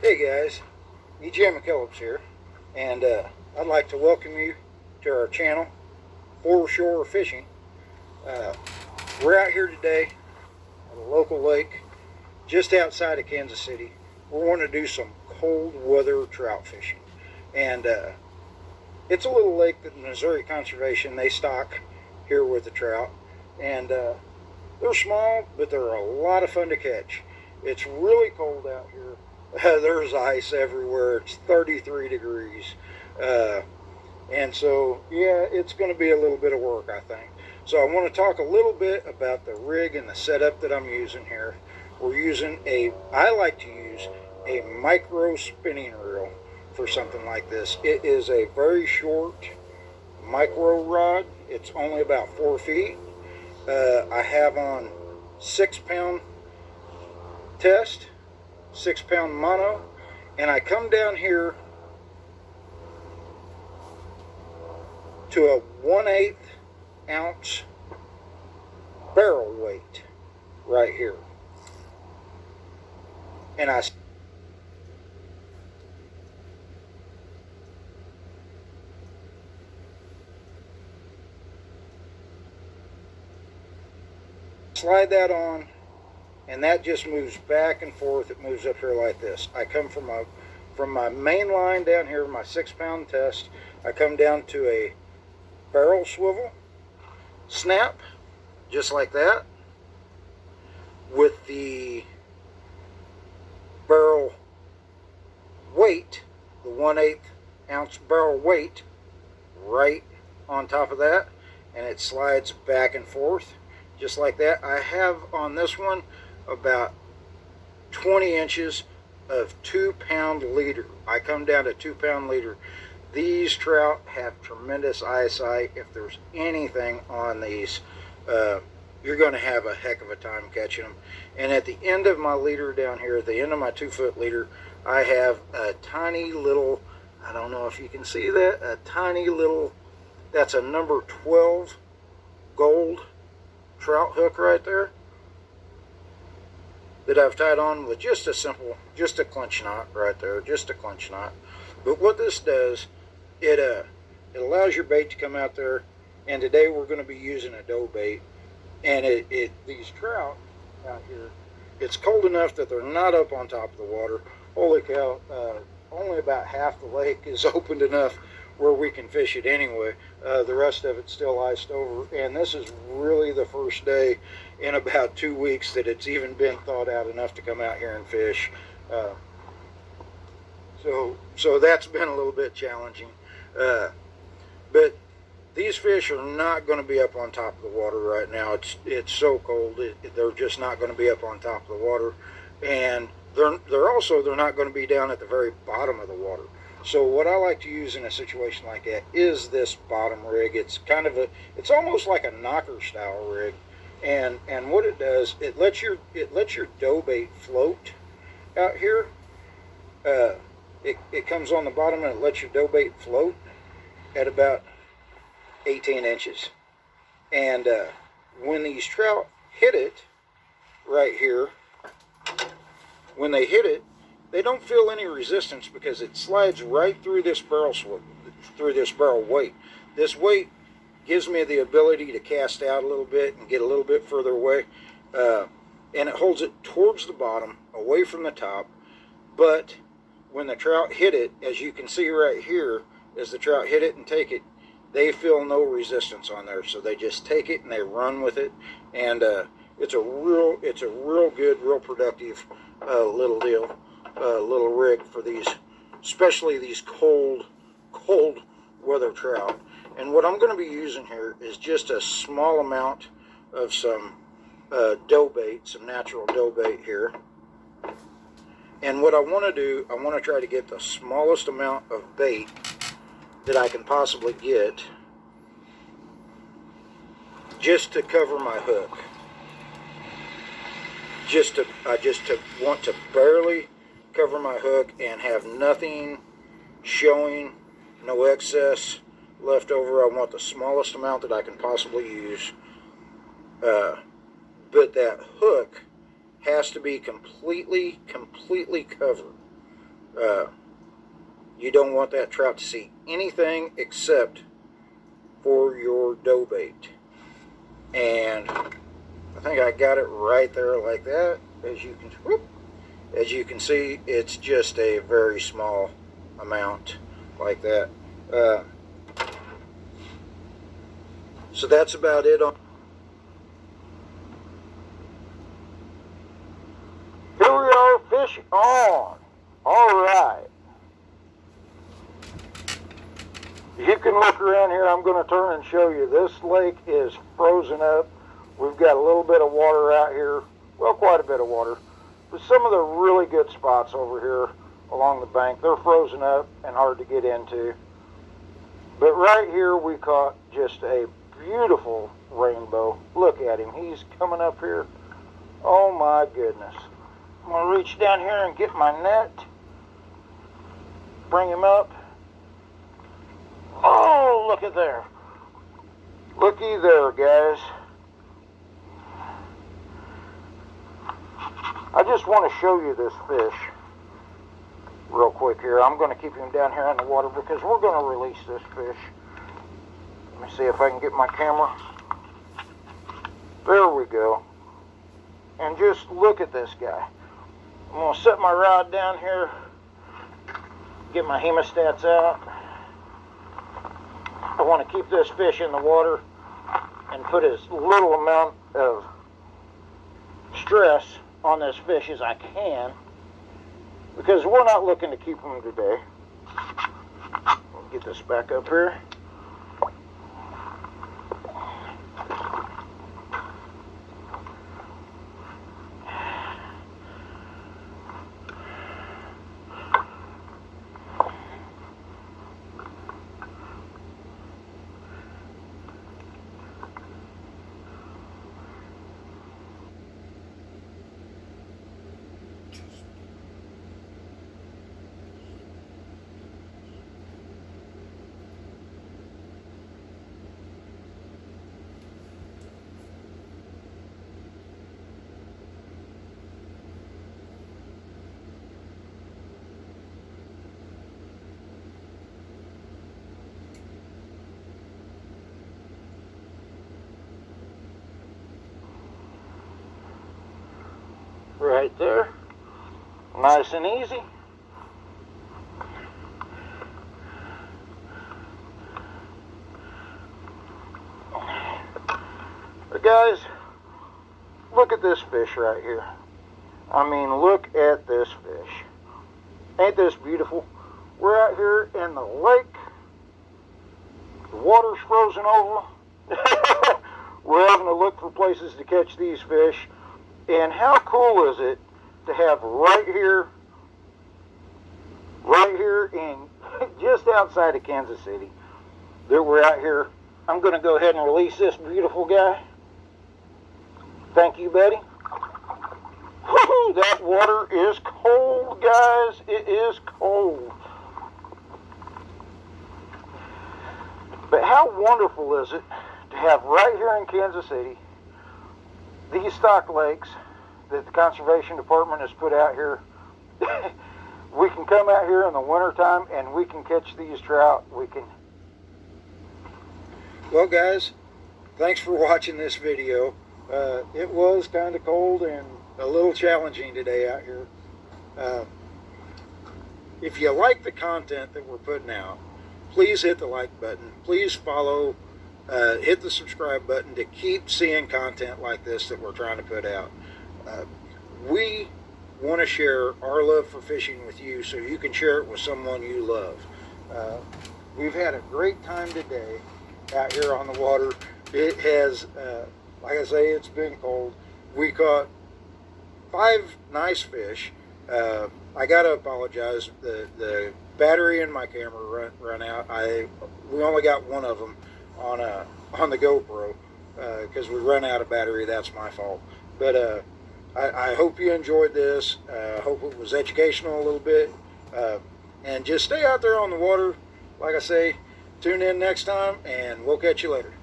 Hey guys, E.J. McKellips here, and I'd like to welcome you to our channel, Foreshore Fishing. Uh, we're out here today at a local lake just outside of Kansas City. We're wanting to do some cold weather trout fishing, and it's a little lake that Missouri Conservation, they stock here with the trout, and they're small, but they're a lot of fun to catch. It's really cold out here. There's ice everywhere. It's 33 degrees. And so, yeah, it's going to be a little bit of work, I think. So I want to talk a little bit about the rig and the setup that I'm using here. I like to use a micro spinning reel for something like this. It is a very short micro rod. It's only about 4 feet. I have on 6-pound test, 6-pound mono, and I come down here to a 1/8 ounce barrel weight right here, and I slide that on, and that just moves back and forth. It moves up here like this. I come from my main line down here, my 6-pound test. I come down to a barrel swivel, snap, just like that, with the barrel weight, the 1/8 ounce barrel weight, right on top of that, and it slides back and forth just like that. I have on this one about 20 inches of 2-pound leader. I come down to 2-pound leader. These trout have tremendous eyesight. If there's anything on these, you're going to have a heck of a time catching them. And at the end of my leader down here, at the end of my 2-foot leader, I have a tiny little, I don't know if you can see that, a tiny little, that's a number 12 gold trout hook right there that I've tied on with just a clinch knot right there, just a clinch knot. But what this does, it allows your bait to come out there, and today we're going to be using a dough bait, and these trout out here, it's cold enough that they're not up on top of the water. Holy cow, only about half the lake is opened enough where we can fish it anyway. The rest of it's still iced over, and this is really the first day in about 2 weeks that it's even been thawed out enough to come out here and fish. So that's been a little bit challenging. But these fish are not going to be up on top of the water right now. It's so cold. They're just not going to be up on top of the water, and they're not going to be down at the very bottom of the water. So what I like to use in a situation like that is this bottom rig. It's almost like a knocker style rig, and what it does, it lets your dough bait float out here. It comes on the bottom and it lets your dough bait float at about 18 inches. And when these trout hit it right here, when they hit it, they don't feel any resistance because it slides right through this barrel weight. This weight gives me the ability to cast out a little bit and get a little bit further away. And it holds it towards the bottom, away from the top. But when the trout hit it, as you can see right here, as the trout hit it and take it, they feel no resistance on there. So they just take it and they run with it. And it's a real good, real productive little deal. Little rig for these, especially these cold weather trout. And what I'm going to be using here is just a small amount of some dough bait, some natural dough bait here. And what I want to do, I want to try to get the smallest amount of bait that I can possibly get, just to cover my hook. I just want to barely cover my hook and have nothing showing, no excess left over. I want the smallest amount that I can possibly use. But that hook has to be completely covered You don't want that trout to see anything except for your dough bait. And I think I got it right there like that. As you can see, it's just a very small amount like that. So that's about it on. Here we are, fish on. All right. You can look around here. I'm going to turn and show you. This lake is frozen up. We've got a little bit of water out here. Well, quite a bit of water. But some of the really good spots over here along the bank, they're frozen up and hard to get into. But right here we caught just a beautiful rainbow. Look at him. He's coming up here. Oh my goodness. I'm going to reach down here and get my net. Bring him up. Oh, look at there. Looky there, guys. I just want to show you this fish real quick here. I'm going to keep him down here in the water because we're going to release this fish. Let me see if I can get my camera. There we go. And just look at this guy. I'm going to set my rod down here, get my hemostats out. I want to keep this fish in the water and put as little amount of stress on this fish as I can, because we're not looking to keep him today. Get this back up here. Right there, nice and easy. But guys, look at this fish right here. I mean, look at this fish. Ain't this beautiful? We're out here in the lake. The water's frozen over. We're having to look for places to catch these fish. And how cool is it to have right here in just outside of Kansas City, that we're out here. I'm going to go ahead and release this beautiful guy. Thank you, buddy. Woo-hoo, that water is cold, guys. It is cold. But how wonderful is it to have right here in Kansas City these stock lakes that the Conservation Department has put out here. We can come out here in the wintertime and we can catch these trout. Well, guys, thanks for watching this video. It was kind of cold and a little challenging today out here. If you like the content that we're putting out, please hit the like button. Please follow, hit the subscribe button to keep seeing content like this that we're trying to put out. We want to share our love for fishing with you so you can share it with someone you love. We've had a great time today out here on the water. It has, like I say, it's been cold. We caught 5 nice fish. I gotta apologize. The battery in my camera run out. We only got one of them on the GoPro because we run out of battery. That's my fault. But I hope you enjoyed this. I hope it was educational a little bit. And just stay out there on the water. Like I say, tune in next time, and we'll catch you later.